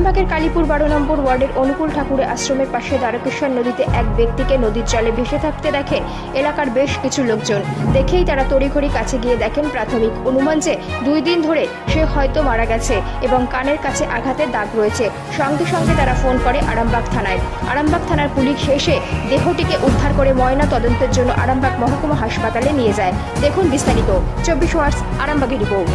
আরামবাগের কালীপুর 12 নম্বর ওয়ার্ডের অনুকূল ঠাকুরের আশ্রমের পাশে দ্বারকেশ্বর নদীতে এক ব্যক্তিকে নদীর জলে ভেসে থাকতে দেখে এলাকার বেশ কিছু লোকজন। দেখেই তারা তড়িঘড়ি কাছে গিয়ে দেখেন প্রাথমিক অনুমান যে 2 দিন ধরে সে হয়তো মারা গেছে এবং কানের কাছে আঘাতের দাগ রয়েছে। সঙ্গে সঙ্গে তারা ফোন করে আরামবাগ থানায়। আরামবাগ থানার পুলিশ এসে দেহটিকে উদ্ধার করে ময়না তদন্তের জন্য আরামবাগ মহকুমা হাসপাতালে নিয়ে যায়। দেখুন বিস্তারিত 24 আওয়ার্স আরামবাগের রিপোর্ট।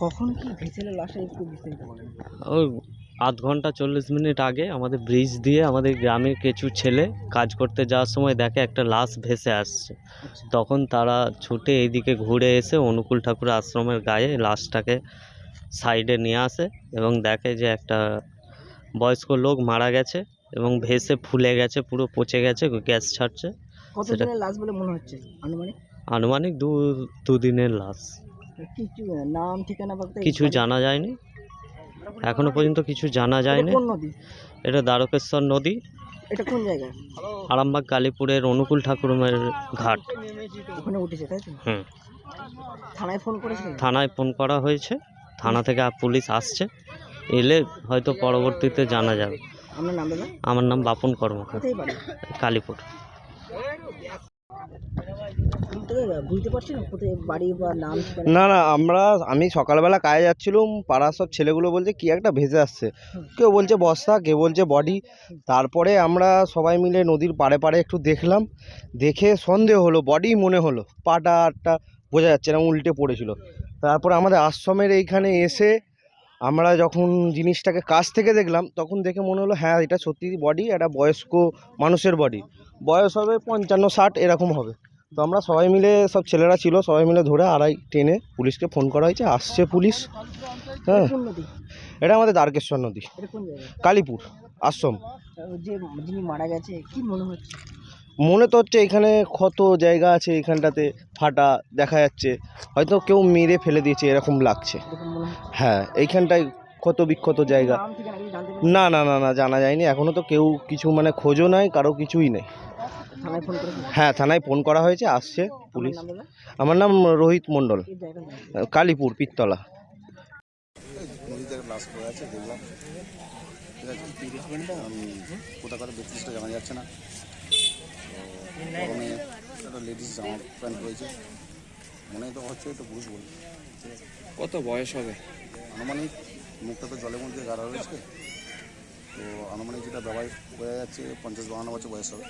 কখন কি ভেসেলে লাশটা একটু বিস্তারিত বলেন। ওই আধ ঘন্টা 40 মিনিট আগে আমাদের ব্রিজ দিয়ে আমাদের গ্রামের কিছু ছেলে কাজ করতে যাওয়ার সময় দেখে একটা লাশ ভেসে আসছে। তখন তারা ছুটে এইদিকে ঘুরে এসে অনুকূল ঠাকুর আশ্রমের গায়ে লাশটাকে সাইডে নিয়ে আসে এবং দেখে যে একটা বয়স্ক লোক মারা গেছে এবং ভেসে ফুলে গেছে, পুরো পচে গেছে, গ্যাস ছাড়ছে। কতদিনের লাশ বলে মনে হচ্ছে আনুমানিক? আনুমানিক দুদিনের লাশ। কিছু নাম ঠিকানা বলতে কিছু জানা যায়নি, এখনো পর্যন্ত কিছু জানা যায়নি। কোন নদী? এটা দ্বারকেশ্বর নদী, এটা কোন জায়গায়? আরামবাগ কালীপুরের অনুকূল ঠাকুরের ঘাট। ওখানে উঠেছে তাই তো? হুম, থানায় ফোন করেছে? থানায় ফোন করা হয়েছে, থানা থেকে পুলিশ আসছে, এলে হয়তো পরবর্তীতে জানা যাবে। আপনার নাম দাদা? আমার নাম বাপন কর্মকার, কোথায় বাড়ি? কালীপুর। বুঝতে পারছি না কোথায় বাড়ি বা নাম ঠিকানা? না আমি সকালবেলা কাজে যাচ্ছিলাম, পাড়ার সব ছেলেগুলো বলছে কি একটা ভেসে আসছে, কেউ বলছে বস্তা, কেউ বলছে বডি। তারপরে আমরা সবাই মিলে নদীর পাড়ে পাড়ে একটু দেখলাম, দেখে সন্দেহ হলো, বডি মনে হলো, পাটা আটটা বোঝা যাচ্ছে না, উল্টে পড়েছিল। তারপরে আমাদের আশ্রমের এইখানে এসে আমরা যখন জিনিসটাকে কাছ থেকে দেখলাম, তখন দেখে মনে হলো হ্যাঁ এটা সত্যি বডি, একটা বয়স্ক মানুষের বডি, বয়স হবে 55-60 এরকম হবে। তো আমরা সবাই মিলে, সব ছেলেরা ছিল, সবাই মিলে ধরে আড়াই টেনে পুলিশকে ফোন করা হয়েছে, আসছে পুলিশ। হ্যাঁ, কোন নদী? এটা আমাদের দ্বারকেশ্বর নদী, এটা কোন জায়গায়? কালীপুর আশ্রম। যে যিনি মারা গেছে কি মনে হচ্ছে? মনে তো হচ্ছে এখানে ক্ষত জায়গা আছে, এখানটাতে ফাটা দেখা যাচ্ছে, হয়তো কেউ মেরে ফেলে দিয়েছে এরকম লাগছে। এরকম মনে হচ্ছে? হ্যাঁ, এইখানটায় ক্ষত বিক্ষত জায়গা। নাম ঠিকানা কিছু জানতে পারছেন? না জানা যায়নি এখনও, তো কেউ কিছু মানে খোঁজও নাই, কারো কিছুই নেই। থানায় ফোন করেছে? হ্যাঁ, থানায় ফোন করা হয়েছে, আসছে পুলিশ। নাম দাদা? আমার নাম রোহিত মণ্ডল, এই জায়গার নাম? কালীপুর পিরতলা। নদীতে লাশ পড়ে আছে, দেখলাম। ঠিক আছে, আমি কোথাকার ব্যক্তিটা জানা যাচ্ছে না। তো গরমে একটা লেডিস জামা প্যান্ট পরেছে, মনে তো হচ্ছে তো পুরুষ বলি। কত বয়স হবে? আনুমানিক, মুখটা তো জলের মধ্যে গাড়া রয়েছে, তো আনুমানিক যেটা দাবাই বোঝা যাচ্ছে 50-52 বছর বয়স হবে।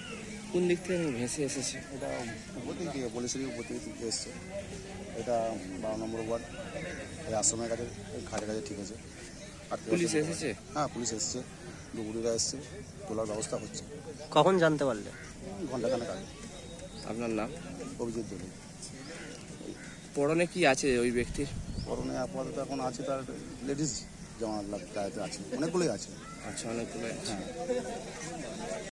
কোন দিক থেকে ভেসে এসেছে? এটা উপর দিক থেকে, বলেশ্বরী উপর দিক থেকে এসছে। এটা 12 নম্বর ওয়ার্ড, এই আশ্রমের কাছে, ঘাটের কাছে। ঠিক আছে, আর পুলিশ এসেছে? হ্যাঁ, পুলিশ এসছে, ডুবুরিরা এসছে, তোলার ব্যবস্থা হচ্ছে। কখন জানতে পারলে? ঘন্টাখানেক আগে। আপনার নাম? অভিজিৎ দোলে। পরনে কি আছে ওই ব্যক্তির? পরনে আপাতত এখন আছে তার লেডিস জামা গায়েতে আছে, অনেকগুলোই আছে। আচ্ছা, অনেকগুলো আছে। হ্যাঁ।